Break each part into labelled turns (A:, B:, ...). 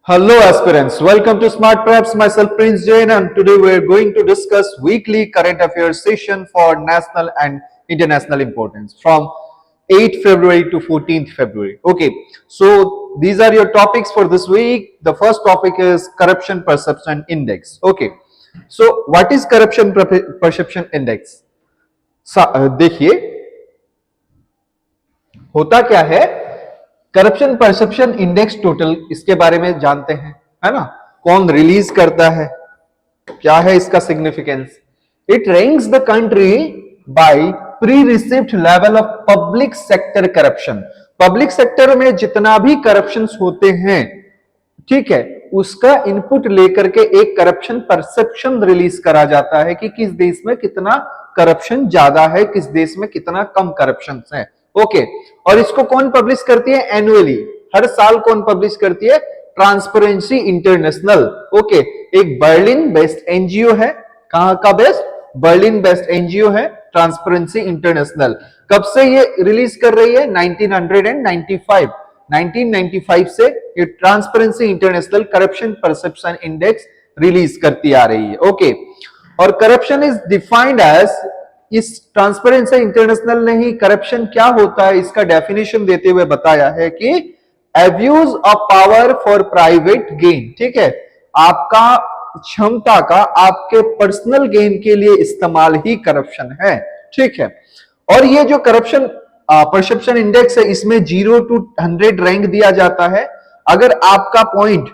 A: Hello aspirants, welcome to Smart Preps. Myself Prince Jain, and today we are going to discuss weekly current affairs session for national and international importance from 8th February to 14th February. Okay, so these are your topics for this week. The first topic is Corruption Perception Index. Okay, so what is Corruption Perception Index? देखिए होता क्या है, corruption perception index total, इसके बारे में जानते हैं, है ना? कौन रिलीज करता है, क्या है इसका significance? It ranks the country by pre receipt level of public sector corruption. Public sector में जितना भी करप्शन होते हैं, ठीक है, उसका इनपुट लेकर के एक करप्शन परसेप्शन रिलीज करा जाता है कि किस देश में कितना करप्शन ज्यादा है, किस देश में कितना कम करप्शन है। ओके, और इसको कौन पब्लिश करती है? एनुअली, हर साल कौन पब्लिश करती है? Transparency international. ओके, एक बर्लिन बेस्ड एनजीओ है। कहां का बेस्ड? बर्लिन बेस्ड एनजीओ है ट्रांसपेरेंसी इंटरनेशनल। कब से ये रिलीज कर रही है? 1995 से ये transparency international corruption perception index release करती आ रही है। ओके, और करप्शन इज डिफाइंड एज, इस ट्रांसपेरेंसी इंटरनेशनल ने ही करप्शन क्या होता है इसका डेफिनेशन देते हुए बताया है कि abuse of power for private gain. ठीक है, आपका क्षमता का आपके पर्सनल गेन के लिए इस्तेमाल ही करप्शन है। ठीक है, और ये जो करप्शन परसेप्शन इंडेक्स है, इसमें 0 to 100 रैंक दिया जाता है। अगर आपका पॉइंट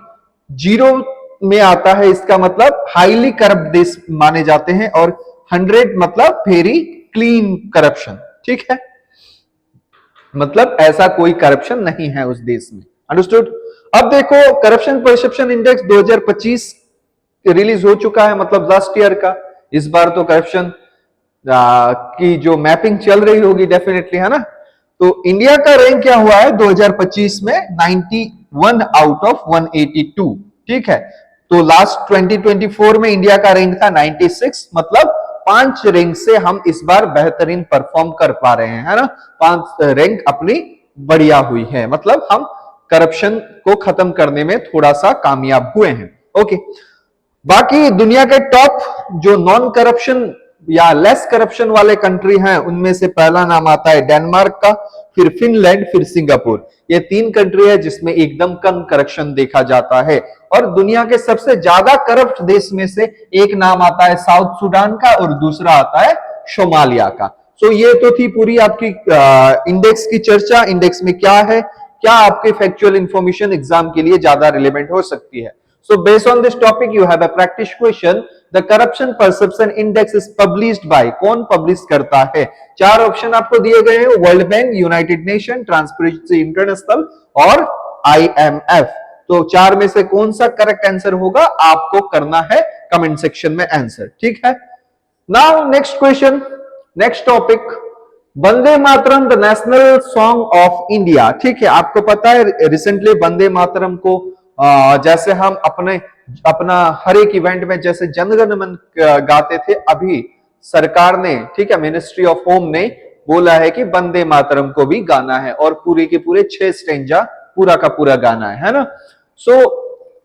A: 0 में आता है, इसका मतलब हाईली करप्ट देश माने जाते हैं, और 100 मतलब वेरी क्लीन करप्शन। ठीक है, मतलब ऐसा कोई करप्शन नहीं है उस देश में। अंडरस्टूड? अब देखो, करप्शन परसेप्शन इंडेक्स 2025 रिलीज हो चुका है, मतलब लास्ट ईयर का। इस बार तो करप्शन की जो मैपिंग चल रही होगी डेफिनेटली, है ना? तो इंडिया का रैंक क्या हुआ है 2025 में? 91 आउट ऑफ 182। ठीक है, तो लास्ट 2024 में इंडिया का रैंक था 96, मतलब 5 रैंक से हम इस बार बेहतरीन परफॉर्म कर पा रहे हैं, है ना? 5 रैंक अपनी बढ़िया हुई है, मतलब हम करप्शन को खत्म करने में थोड़ा सा कामयाब हुए हैं। ओके, बाकी दुनिया के टॉप जो नॉन करप्शन या लेस करप्शन वाले कंट्री हैं, उनमें से पहला नाम आता है डेनमार्क का, फिर फिनलैंड, फिर सिंगापुर। ये 3 कंट्री है जिसमें एकदम कम करप्शन देखा जाता है। और दुनिया के सबसे ज्यादा करप्ट देश में से एक नाम आता है साउथ सुडान का, और दूसरा आता है सोमालिया का। सो ये तो थी पूरी आपकी इंडेक्स की चर्चा। इंडेक्स में क्या है, क्या आपके फैक्चुअल इंफॉर्मेशन एग्जाम के लिए ज्यादा रिलेवेंट हो सकती है। So based on this topic you have a practice question. The corruption perception index is published by, कौन पब्लिश करता है? 4 ऑप्शन आपको दिए गए हैं, world bank, United nation, transparency international और IMF। तो 4 में से कौन सा करेक्ट आंसर होगा, आपको करना है कमेंट सेक्शन में आंसर। ठीक है, now next question, next topic, Vande Mataram the national song of India. ठीक है, आपको पता है रिसेंटली वंदे मातरम को जैसे हम अपना हर एक इवेंट में जैसे जनगण मन गाते थे, अभी सरकार ने, ठीक है, मिनिस्ट्री ऑफ होम ने बोला है कि वंदे मातरम को भी गाना है, और पूरे के पूरे 6 स्टेंजा पूरा का पूरा गाना है ना? सो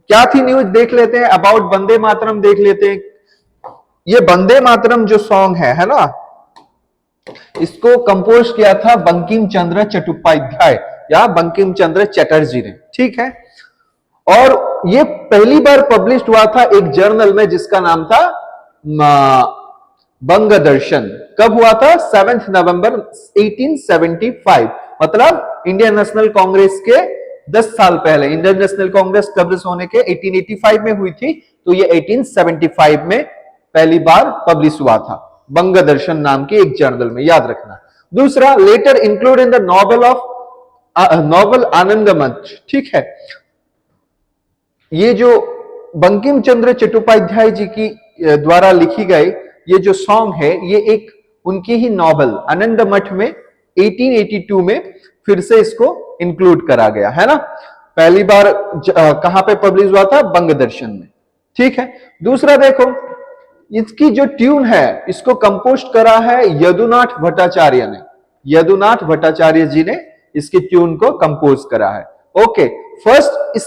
A: क्या थी न्यूज, देख लेते हैं। अबाउट वंदे मातरम देख लेते हैं। ये वंदे मातरम जो सॉन्ग है ना, इसको कंपोज किया था बंकिम चंद्र चट्टोपाध्याय या बंकिम चंद्र चटर्जी ने। ठीक है, और ये पहली बार पब्लिश हुआ था एक जर्नल में जिसका नाम था बंगदर्शन। कब हुआ था? 7 नवंबर 1875, मतलब इंडियन नेशनल कांग्रेस के 10 साल पहले। इंडियन नेशनल कांग्रेस कब्ज होने के 1885 में हुई थी, तो ये 1875 में पहली बार पब्लिश हुआ था बंगदर्शन नाम के एक जर्नल में, याद रखना। दूसरा, letter include in the novel Anandamath. ठीक है, ये जो बंकिम चंद्र चट्टोपाध्याय जी की द्वारा लिखी गई ये जो सॉन्ग है, ये एक उनकी ही नॉवल आनंदमठ में 1882 में फिर से इसको इंक्लूड करा गया है ना। पहली बार कहां पे पब्लिश हुआ था? बंगदर्शन में। ठीक है, दूसरा देखो, इसकी जो ट्यून है इसको कंपोज करा है यदुनाथ भट्टाचार्य ने। यदुनाथ भट्टाचार्य जी ने इसकी ट्यून को कंपोज करा है। ओके, फर्स्ट इस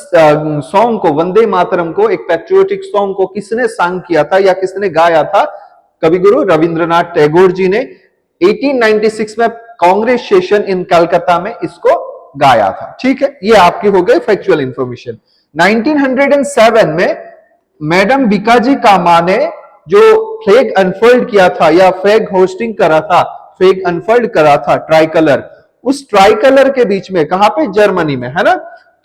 A: सॉन्ग को, वंदे मातरम को, एक पैट्रियोटिक सॉन्ग को किसने सांग किया था या किसने गाया था? कवि गुरु रविंद्रनाथ टैगोर जी ने 1896 में कांग्रेस सेशन इन कलकत्ता में इसको गाया था। ठीक है, ये आपकी हो गई फैक्चुअल इंफॉर्मेशन। 1907 में मैडम बीकाजी कामा ने जो फ्लैग अनफोल्ड किया था या फ्लैग होस्टिंग करा था, फ्लैग अनफोल्ड करा था, ट्राई कलर, उस ट्राई कलर के बीच में, कहां पे? जर्मनी में, है ना?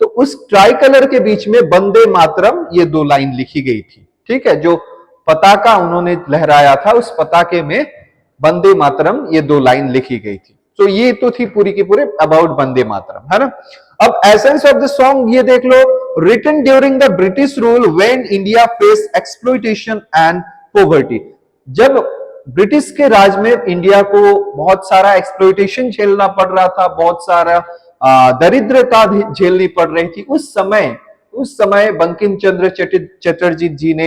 A: तो उस ट्राई कलर के बीच में वंदे मातरम ये 2 लाइन लिखी गई थी। ठीक है, जो पताका उन्होंने लहराया था, उस पताके में वंदे मातरम ये 2 लाइन लिखी गई थी। तो ये तो थी पूरी की पूरी अबाउट वंदे मातरम, है ना? अब एसेंस ऑफ द सॉन्ग ये देख लो, written during the British rule when India face exploitation and poverty. जब ब्रिटिश के राज में इंडिया को बहुत सारा एक्सप्लॉइटेशन झेलना पड़ रहा था, बहुत सारा दरिद्रता झेलनी पड़ रही थी, उस समय बंकिम चंद्र चटर्जी जी ने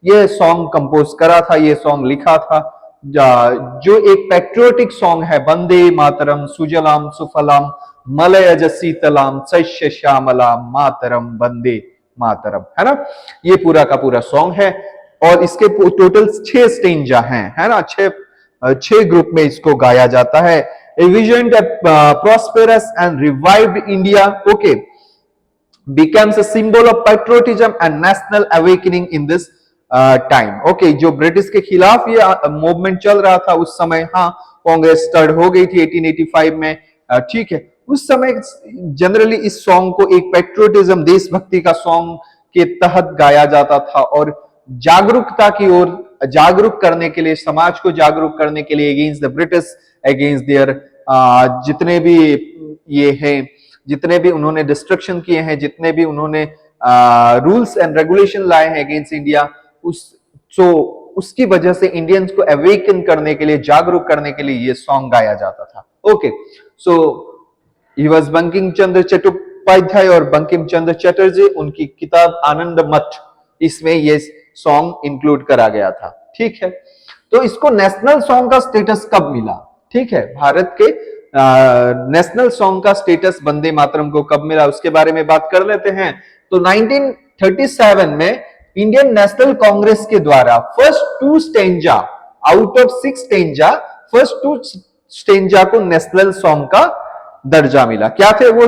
A: ये सॉन्ग कंपोज करा था, ये सॉन्ग लिखा था, जो एक पैट्रियोटिक सॉन्ग है, वंदे मातरम सुजलाम सुफलाम मलयज शीतलाम सस्य श्यामलाम मातरम वंदे मातरम, है ना? ये पूरा का पूरा सॉन्ग है और इसके टोटल 6 स्टेंजा हैं, है ना? 6 ग्रुप में इसको गाया जाता है। A vision that prosperous and revived India, okay, becomes a symbol of patriotism and national awakening in this time. Okay, जो ब्रिटिश के खिलाफ ये मूवमेंट चल रहा था उस समय, हाँ, कांग्रेस स्टार्ट हो गई थी 1885 में, ठीक है। उस समय जनरली इस सॉन्ग को एक पेट्रियोटिज्म, देशभक्ति का सॉन्ग के तहत गाया जाता था और जागरूकता की ओर, जागरूक करने के लिए, समाज को जागरूक करने के लिए against the British, against their जितने भी ये हैं, जितने भी उन्होंने डिस्ट्रक्शन किए हैं, जितने भी उन्होंने रूल्स एंड रेगुलेशन लाए हैं अगेंस्ट इंडिया, उसकी वजह से इंडियंस को अवेकन करने के लिए, जागरूक करने के लिए ये सॉन्ग गाया जाता था। Okay, so he was Bankim Chandra Chattopadhyay और बंकिम चंद्र चटर्जी, उनकी किताब आनंद मठ, इसमें ये सॉन्ग इंक्लूड करा गया था। ठीक है, तो इसको नेशनल सॉन्ग का स्टेटस कब मिला? ठीक है, भारत के नेशनल सॉन्ग का स्टेटस वंदे मातरम को कब मिला, उसके बारे में बात कर लेते हैं। तो 1937 में इंडियन नेशनल कांग्रेस के द्वारा first 2 stanza out of 6 stanza, first 2 stanza को नेशनल सॉन्ग का दर्जा मिला। क्या थे वो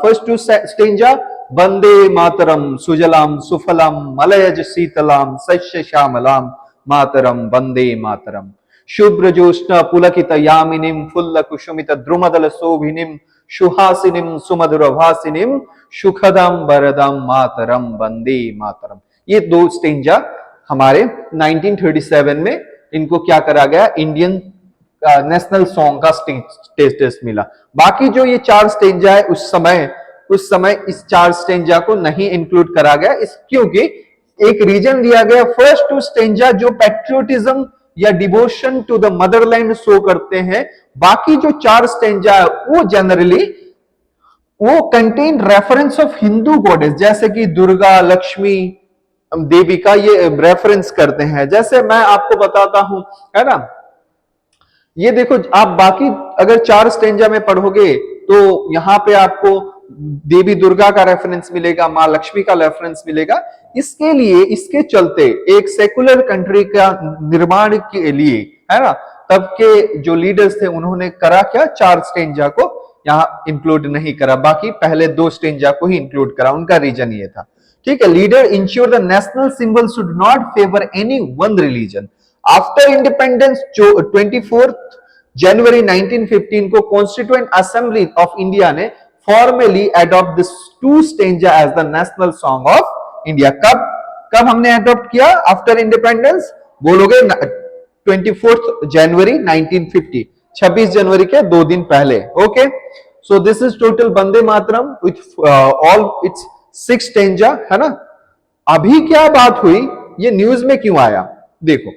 A: फर्स्ट 2 स्टेंजा? वंदे मातरम सुजलाम सुफलाम मलयज शीतलाम सस्य श्यामलाम मातरम वंदे मातरम शुभ्र ज्योत्स्ना पुलकित यामिनीम फुल्ल कुसुमित द्रुमदल शोभिनीम सुहासिनीम सुमधुर भासिनीम सुखदम वरदम मातरम वंदे मातरम। ये 2 स्टेंजा हमारे 1937 में इनको क्या करा गया? इंडियन नेशनल सॉन्ग का स्टेटस मिला। बाकी जो ये 4 स्टेंजा है उस समय इस 4 स्टेंजा को नहीं इंक्लूड करा गया, क्योंकि एक रीजन दिया गया, फर्स्ट 2 स्टेंजा जो पैट्रियोटिज्म या devotion to the motherland show करते हैं, बाकी जो 4 स्टेंजा है वो जनरली वो contain reference of Hindu goddess, जैसे कि दुर्गा, लक्ष्मी देवी का ये रेफरेंस करते हैं। जैसे मैं आपको बताता हूं, है ना, ये देखो, आप बाकी अगर 4 स्टेंजा में पढ़ोगे तो यहां पे आपको देवी दुर्गा का रेफरेंस मिलेगा, मां लक्ष्मी का रेफरेंस मिलेगा। इसके लिए, इसके चलते एक सेकुलर कंट्री का निर्माण के लिए, है ना, तब के जो लीडर्स थे उन्होंने करा क्या? 4 स्टेंजा को यहां इंक्लूड नहीं करा, बाकी पहले 2 स्टेंजा को ही इंक्लूड करा। उनका रीजन ये था। ठीक है, leader ensure the national symbol should not favour any one religion. After independence 24 January 1915 को कॉन्स्टिट्यूएंट असेंबली ऑफ इंडिया ने formally adopt this 2 stanza as the national song of India. कब हमने अडॉप्ट किया? आफ्टर इंडिपेंडेंस, बोलोगे 24 जनवरी 1950, 26 जनवरी के 2 दिन पहले। Okay, so this is total Vande Mataram with all it's 6 stanza, है ना। अभी क्या बात हुई, ये न्यूज में क्यों आया? देखो,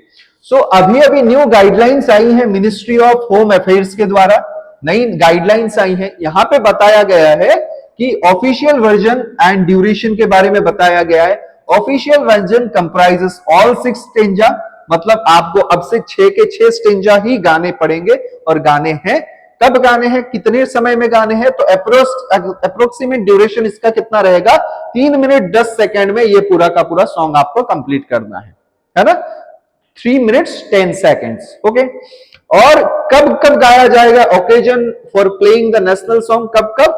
A: सो अभी न्यू गाइडलाइंस आई हैं मिनिस्ट्री ऑफ होम अफेयर्स के द्वारा, नई गाइडलाइंस आई हैं। यहां पे बताया गया है कि ऑफिशियल वर्जन एंड ड्यूरेशन के बारे में बताया गया है। Official version comprises all 6 stanza, मतलब आपको अब से 6 के 6 स्टेंजा ही गाने पड़ेंगे और गाने हैं। कब गाने हैं, कितने समय में गाने हैं, तो अप्रोक्सीमेट ड्यूरेशन इसका कितना रहेगा, 3 मिनट 10 सेकंड में ये पूरा का पूरा सॉन्ग आपको कंप्लीट करना है ना, 3 मिनट्स 10 सेकेंड्स। ओके, और कब कब गाया जाएगा, occasion for playing the national song, कब कब,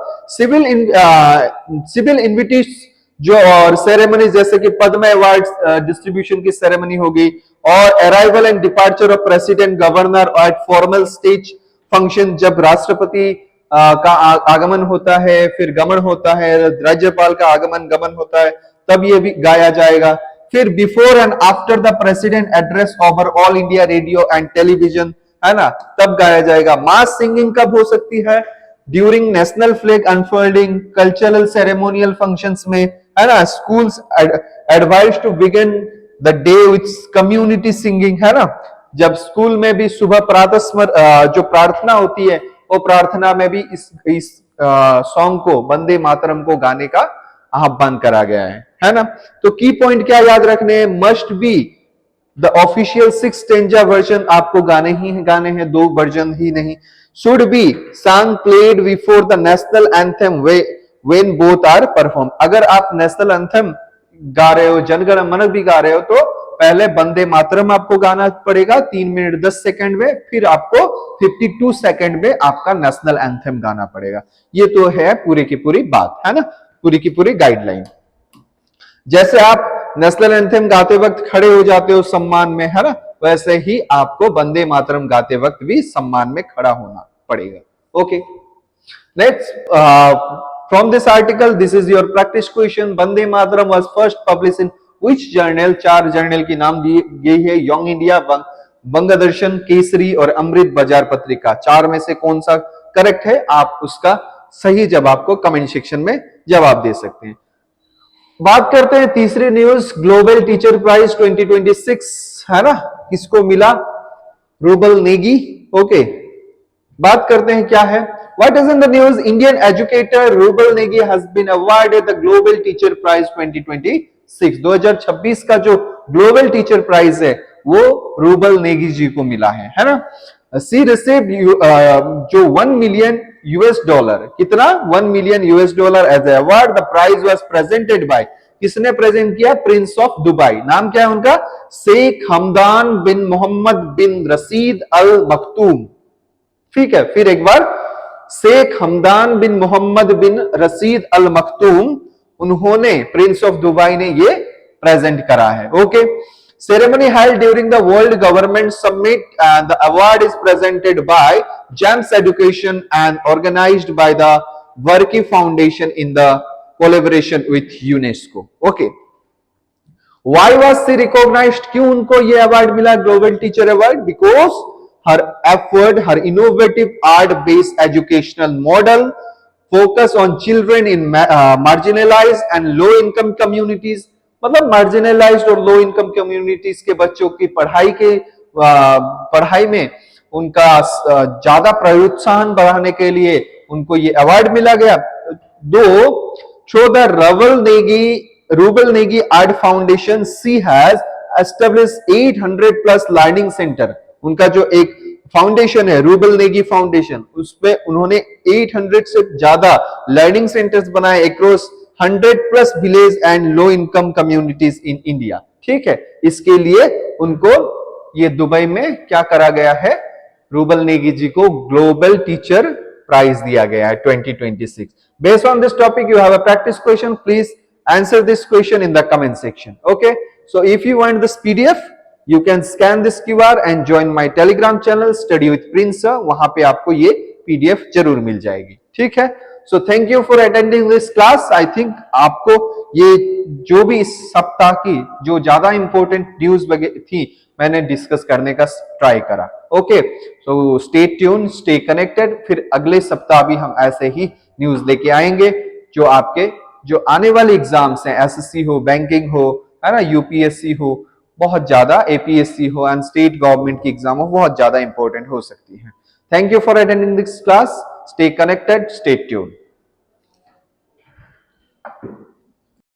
A: सिविल इन्विटेशन जो और सेरेमनी जैसे कि पद्म अवार्ड डिस्ट्रीब्यूशन की सेरेमनी होगी, और arrival and departure of president governor at formal stage function, जब राष्ट्रपति का आगमन होता है, फिर गमन होता है, राज्यपाल का आगमन गमन होता है, तब ये भी गाया जाएगा। फिर before and after the president address over all India radio and television, है ना, तब गाया जाएगा। मास सिंगिंग कब हो सकती है, during national flag unfolding, cultural ceremonial functions में, है ना, schools advise to begin the day with community singing, है ना, जब स्कूल में भी सुबह प्रातः जो प्रार्थना होती है, वो प्रार्थना में भी इस सॉन्ग को, वंदे मातरम को गाने का आह्वान करा गया है ना। तो की पॉइंट क्या याद रखने हैं, must be the official 6 stanza version, आपको गाने हैं, 2 वर्जन ही नहीं। Should be sung played before the national anthem when both are perform, अगर आप नेशनल एंथम गा रहे हो, जनगण मन भी गा रहे हो, तो पहले वंदे मातरम आपको गाना पड़ेगा 3 मिनट 10 सेकंड में, फिर आपको 52 सेकंड में आपका नेशनल एंथम गाना पड़ेगा। ये तो है पूरी की पूरी बात, है ना, पूरी की पूरी गाइडलाइन। जैसे आप नेशनल एंथम गाते वक्त खड़े हो जाते हो सम्मान में, है ना, वैसे ही आपको वंदे मातरम गाते वक्त भी सम्मान में खड़ा होना पड़ेगा। Okay, next, from this article this is your practice question. Vande Mataram was first publish in which journal, 4 journal की नाम दी गई है, यंग इंडिया, बंगदर्शन, केसरी और अमृत बाजार पत्रिका। 4 में से कौन सा करेक्ट है, आप उसका सही जवाब को कमेंट सेक्शन में जवाब दे सकते हैं। बात करते हैं तीसरी न्यूज, ग्लोबल टीचर प्राइज 2026, है ना, किसको मिला, रूबल नेगी। ओके, बात करते हैं क्या है, what is in the news, Indian educator Rubal Negi has been awarded the global teacher prize 2026। 2026 का जो ग्लोबल टीचर प्राइज है वो रूबल नेगी जी को मिला है ना। सी रिसीव्ड जो $1 मिलियन, कितना, $1 million as a award. The prize was presented by, किसने प्रेजेंट किया, प्रिंस ऑफ दुबई, नाम क्या है उनका, शेख हमदान बिन मोहम्मद बिन रशीद अल मखतूम। ठीक है, फिर एक बार, शेख हमदान बिन मोहम्मद बिन रशीद अल मखतूम, उन्होंने, प्रिंस ऑफ दुबई ने ये प्रेजेंट करा है। Okay, ceremony held during the World Government Summit, and the award is presented by GEMS Education and organized by the Varki Foundation in the collaboration with UNESCO. Okay, why was she recognized, क्यों उनको ये award मिला, global teacher award, because her effort, her innovative art-based educational model focus on children in marginalized and low-income communities, मतलब marginalised और low income communities के बच्चों की पढ़ाई में उनका ज्यादा प्रोत्साहन बढ़ाने के लिए उनको ये अवार्ड मिला गया। 2, show the Rubal Negi art foundation, she has established 800+ learning centre, उनका जो एक फाउंडेशन है रूबल नेगी फाउंडेशन, उसपे उन्होंने 800 से ज्यादा लर्निंग सेंटर्स बनाए across 100+ village and low income communities in India. ठीक है, इसके लिए उनको ये दुबई में क्या करा गया है, रूबल नेगी जी को ग्लोबल टीचर प्राइज दिया गया है 2026। Based on this topic you have a practice question, please answer this question in the comment section. Okay, so if you want this PDF you can scan this QR and join my telegram channel study with prince, वहां पे आपको ये PDF जरूर मिल जाएगी। ठीक है, so thank you for attending this class। I think आपको ये जो भी इस सप्ताह की जो ज्यादा इंपॉर्टेंट न्यूज थी मैंने डिस्कस करने का ट्राई करा। Okay, so stay tuned, stay connected, फिर अगले सप्ताह भी हम ऐसे ही न्यूज लेके आएंगे जो आपके जो आने वाले एग्जाम्स हैं, SSC हो, बैंकिंग हो, है ना, UPSC हो, बहुत ज्यादा APSC हो एंड स्टेट गवर्नमेंट की एग्जाम हो, बहुत ज्यादा इंपॉर्टेंट हो सकती है। Thank you for attending this class, stay connected, stay tuned.